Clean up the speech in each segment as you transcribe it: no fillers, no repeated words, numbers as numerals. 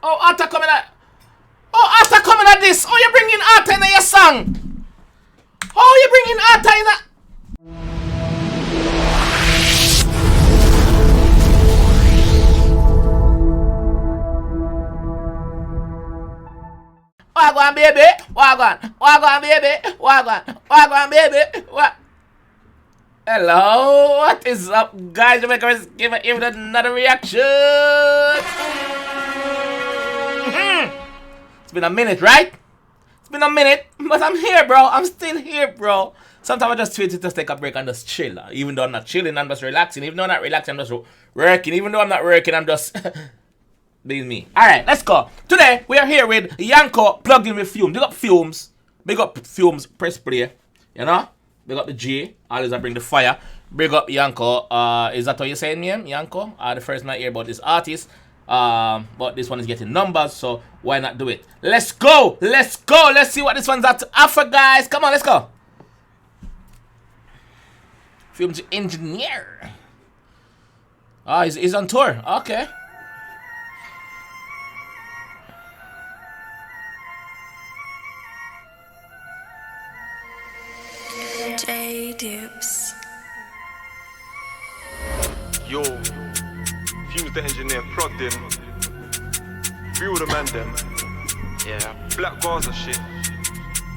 Oh, Arthur coming at. Oh, Arthur coming at this. Oh, you're bringing Arthur in your song. Oh, you're bringing Arthur in that. Wagwan, baby. Wagwan. Wagwan, baby. Wagwan, baby. What? Hello, what is up, guys? JAMAICA'S give it another reaction. It's been a minute, right? It's been a minute, but I'm here, bro. I'm still here, bro. Sometimes I just feel to just take a break and just chill. Even though I'm not chilling, I'm just relaxing. Even though I'm not relaxing, I'm just working. Even though I'm not working, I'm just being me. Alright, let's go. Today, we are here with Yanko plugged in with Fumez. Big up Fumez. Big up Fumez Pressplay. You know? Big up the G. Always I bring the fire. Big up Yanko. Is that how you saying name? Yanko? The first night hear about this artist. But this one is getting numbers, so why not do it? Let's go! Let's go! Let's see what this one's at to offer, guys. Come on, let's go. Fumez engineer. He's on tour. Okay. Dips. Yo, Fumez the engineer plugged in. Free with the man them. Yeah, black bars and shit.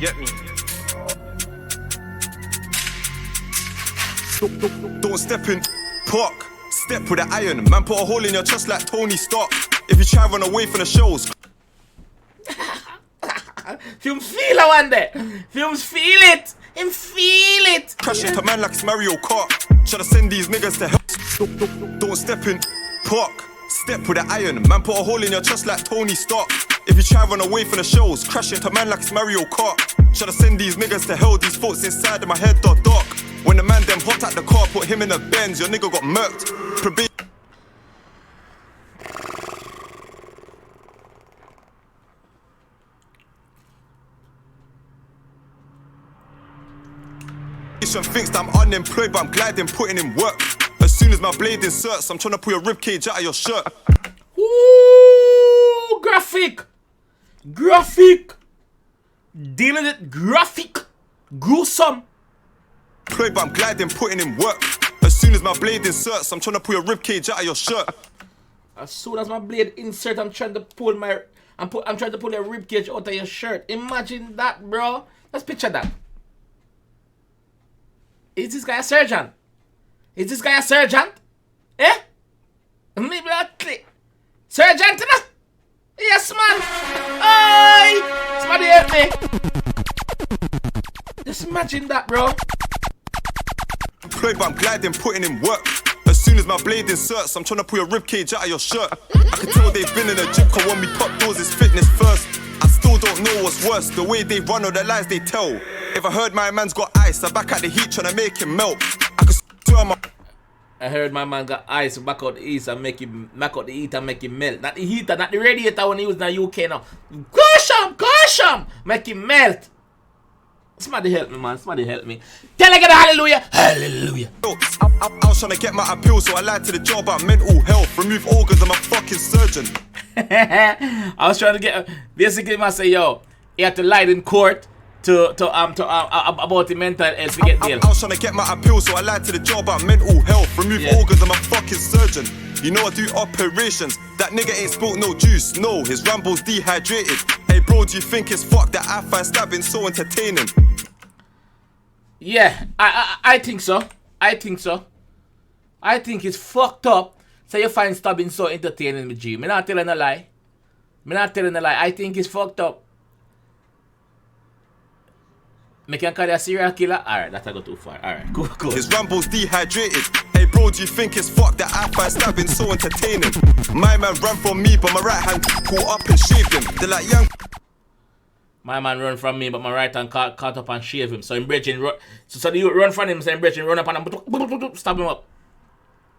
Get me. Don't step in, park. Step with the iron. Man put a hole in your chest like Tony Stark. If you try run away from the shows. Fumez feel it one day. Fumez feel it. Him feel it. Crash into man like it's Mario Kart. Tryna send these niggas to hell. Don't step in, park. Step with the iron. Man put a hole in your chest like Tony Stark. If you try run away from the shows, crash into man like it's Mario Kart. Tryna send these niggas to hell. These thoughts inside of my head are dark. When the man them hopped out the car, put him in a Benz, your nigga got murked. Thinks that I'm unemployed, but I'm gliding, putting in work. As soon as my blade inserts, I'm trying to pull your ribcage out of your shirt. Ooh, graphic. Graphic. Dealing it graphic. Gruesome. Employed, but I'm gliding, putting in work. As soon as my blade inserts, I'm trying to pull your ribcage out of your shirt. As soon as my blade insert, I'm trying to pull my I'm trying to pull your ribcage out of your shirt. Imagine that, bro. Let's picture that. Is this guy a surgeon? Is this guy a surgeon? Eh? Maybe not click. Surgeon, no? Yes, man. Oi! Somebody help me. Just imagine that, bro. Employed, but I'm gliding, putting in work. As soon as my blade inserts, I'm trying to pull your ribcage out of your shirt. I can tell they've been in a gym, cause when we pop doors, it's fitness first. I still don't know what's worse, the way they run or the lies they tell. If I heard my man's got ice, I'm back at the heat trying to make him melt. I could swear my... I heard my man got ice back out the east and make him back out the heat and make him melt. Not the heater, not the radiator when he was in the UK now. Gosh him! Make him melt. Somebody help me, man. Somebody help me. Can I get a hallelujah? Hallelujah. I was trying to get my appeal, so I lied to the job about mental health. Remove organs, I'm a fucking surgeon. I was trying to get basically I say, yo, he had to lie in court to about the mental health to get deal. I was trying to get my appeal, so I lied to the job about mental health. Remove organs, I'm a fucking surgeon. You know I do operations. That nigga ain't spilt no juice, no, his Rambo's dehydrated. Hey bro, do you think it's fucked that I find stabbing so entertaining? Yeah, I think so. I think it's fucked up. So you find stabbing so entertaining with G. Me not telling a lie. I think it's fucked up. Me can call you a serial killer? Alright, that's go too far. Alright, cool. His Rambo's dehydrated. Hey bro, do you think it's fucked that I find stabbing so entertaining? My man ran from me, but my right hand caught up and shaved him. They're like, Yanko. My man run from me, but my right hand caught up and shaved him. So in bridging, so you run from him, so in bridging, run up and stab him up.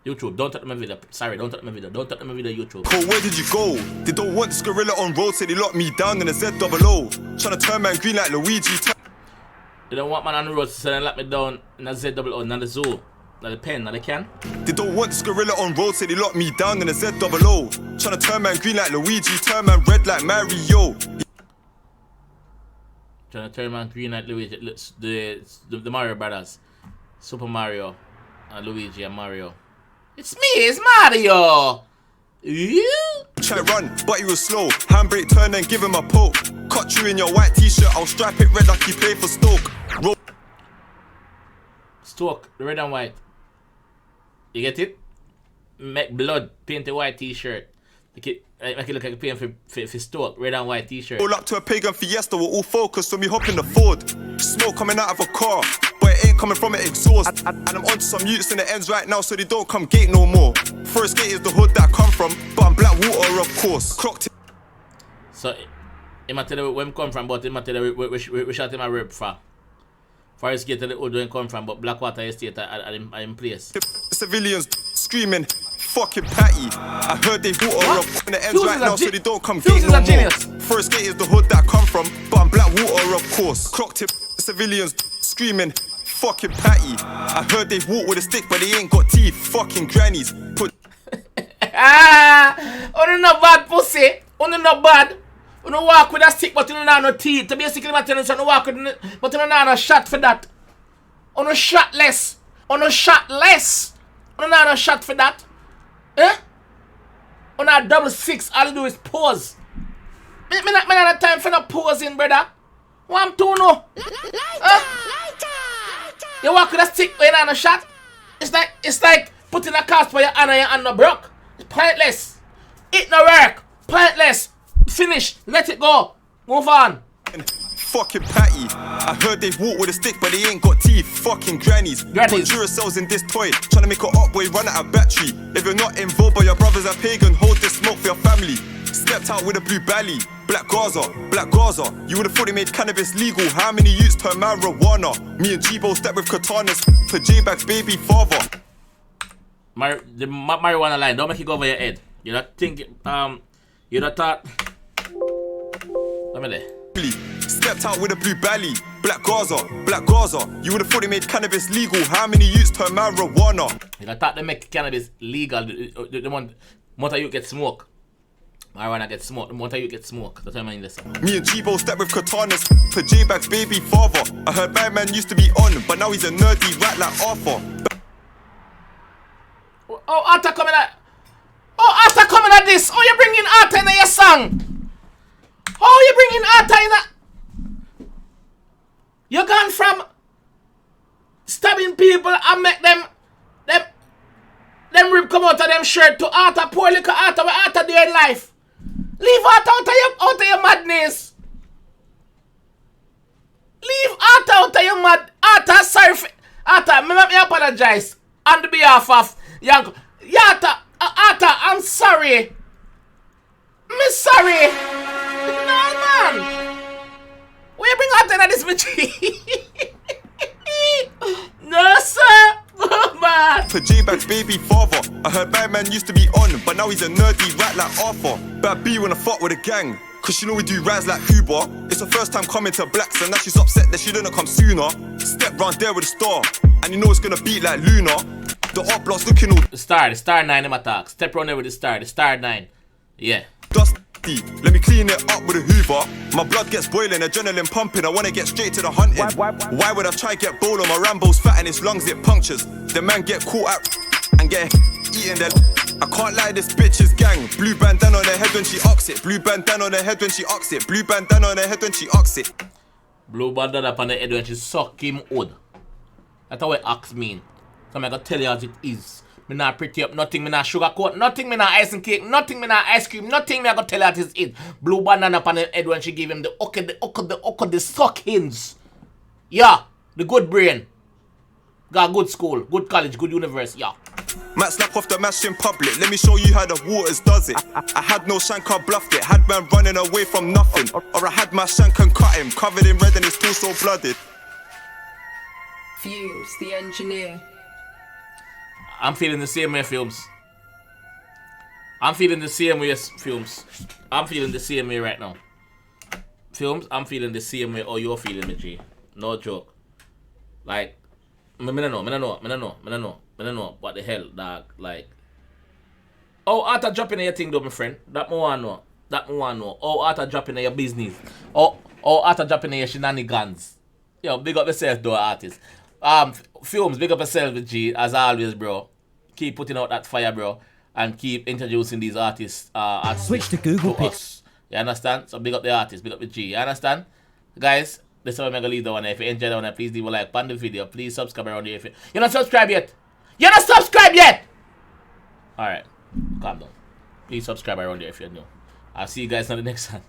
YouTube, don't touch my video. Sorry, don't touch my video. Don't touch my video, YouTube. Cole, where did you go? They don't want this gorilla on road, so they locked me down in a ZOO. Trying to turn man green like Luigi. They don't want man on the road, so they lock me down in a ZOO, not the zoo. Now the pen, now they can. They don't want this gorilla on road, so they lock me down in a Z double O. Tryna turn man green like Luigi, turn man red like Mario. Trying to turn man green like Luigi. The Mario brothers. Super Mario and Luigi and Mario. It's me, it's Mario! Try run, but he was slow. Handbrake turn and give him a poke. Cut you in your white t-shirt, I'll stripe it red like he played for Stoke. Stoke, the red and white. You get it? Make blood, paint a white t-shirt. Make it look like a paint for Stoke, red and white t-shirt. Roll up to a pagan fiesta, we're all focused when we hop in the Ford. Smoke coming out of a car, but it ain't coming from an exhaust. And I'm onto some youths in the ends right now, so they don't come gate no more. First gate is the hood that I come from, but I'm black water, of course. Crocked. So, he might tell you where I come from, but he might tell you we shot him a rip for. Forest Gate, the hood where he come from, but Blackwater Estate are in place. Civilians screaming, fucking patty. I heard they water up in the ends right now, so they don't come gate no more. First gate is the hood that I come from, but I'm black water, of course. Crock tip, civilians screaming, fucking patty. I heard they walk with a stick, but they ain't got teeth. Fucking grannies. Put Only no bad pussy. Only no bad. You don't walk with a stick, but you don't have no teeth. To basically, I'm telling you, you walk with, but you don't have no shot for that. On a shot less. On a shot less. You don't have no shot for that. Eh? On a double six, all you do is pause. Me not have time for no posing, brother. What I'm doing now? You walk with a stick, but you don't have no shot. It's like putting a cast for your hand and your hand no broke. It's pointless. It no work. Pointless. Finish. Let it go. Move on. Fucking patty. I heard they walk with a stick, but they ain't got teeth. Fucking grannies. Put Duracells in this toy. Trying to make it up, boy, run out of battery. If you're not involved, but your brothers are pagan, hold this smoke for your family. Stepped out with a blue belly. Black Gaza, Black Gaza. You would've thought they made cannabis legal. How many youths turn marijuana? Me and G-Bo step with katanas for J-Bag's baby father. The marijuana line, don't make it go over your head. You not think, you not thought. Let me there. Stepped out with a blue belly. Black Gaza, Black Gaza. You would've thought they made cannabis legal. How many youths turn marijuana? You not thought they make cannabis legal. The more you get smoke. Marijuana gets smoke. The more you get smoke. That's what I mean. Me and G-Bo step with katanas for J-Bag's baby father. I heard Bad Man used to be on, but now he's a nerdy rat like Arthur. Oh, Arthur coming at. Oh, Arthur coming at this. Oh, you're bringing Arthur in your song. Oh, you're bringing Arthur in that. You're gone from stabbing people and make them rib come out of them shirt to Arthur, poor little Arthur, where Arthur do in life. Leave Arthur out of your madness. Leave Arthur out of your mad. Arthur, sorry for Arthur, me apologize on the behalf of Yanko. Arthur, I'm sorry. Me sorry. No, man. Where you bring Arthur in this bitch? No, sir. Oh, man. For J-Bag's baby father. I heard Bad Man used to be on, but now he's a nerdy rat like Arthur. Bad B wanna fuck with a gang, cause you know we do rise like Uber. It's her first time coming to Blacks, and now she's upset that she didn't come sooner. Step round there with a star, and you know it's gonna beat like Luna. The up block's looking all the star 9 in my talk. Step round there with the star 9. Yeah. Dusty, let me clean it up with a Hoover. My blood gets boiling, adrenaline pumping. I wanna get straight to the hunting. Why would I try get bolo? My Rambo's fat and his lungs it punctures. The man get caught out and get eating their. I can't lie, this bitch is gang. Blue bandana on her head when she ox it. Blue bandana on her head when she ox it. Blue bandana on her head when she ox it. Blue bandana up on the head when she suck him wood. That's what ox mean. So I'm gonna tell you as it is. Me not pretty up nothing, me not sugarcoat nothing, me not ice and cake, nothing, me not ice cream, nothing, me I gonna tell you as it is. Blue banana up on the head when she give him the suckings. Yeah, the good brain. Got good school, good college, good university, yeah. Might slap off the mash in public, let me show you how the waters does it. I had no shank, I bluffed it, had man running away from nothing. Or I had my shank and cut him, covered in red and it's still so blooded. Fumez, the engineer. I'm feeling the same way, Fumez. I'm feeling the same way, Fumez. I'm feeling the same way right now. Fumez, I'm feeling the same way. Oh, you're feeling me, G. No joke. Like, me no know. I don't know what the hell, dog. Like, oh, after dropping your thing, though, my friend. That me want know. That me want know. Oh, after dropping your business. Oh, after dropping your shenanigans. Yo, big up yourself, though, artist. Fumez, big up yourself, G, as always, bro. Keep putting out that fire, bro, and keep introducing these artists. Switch to Google Pick. You understand? So big up the artist, big up the G. You understand, guys? This is how I'm gonna leave the one. If you enjoyed the one, please leave a like on the video. Please subscribe around here. If you're not subscribed yet, you're not subscribed yet. All right, calm down. Please subscribe around here if you're new. I'll see you guys on the next one.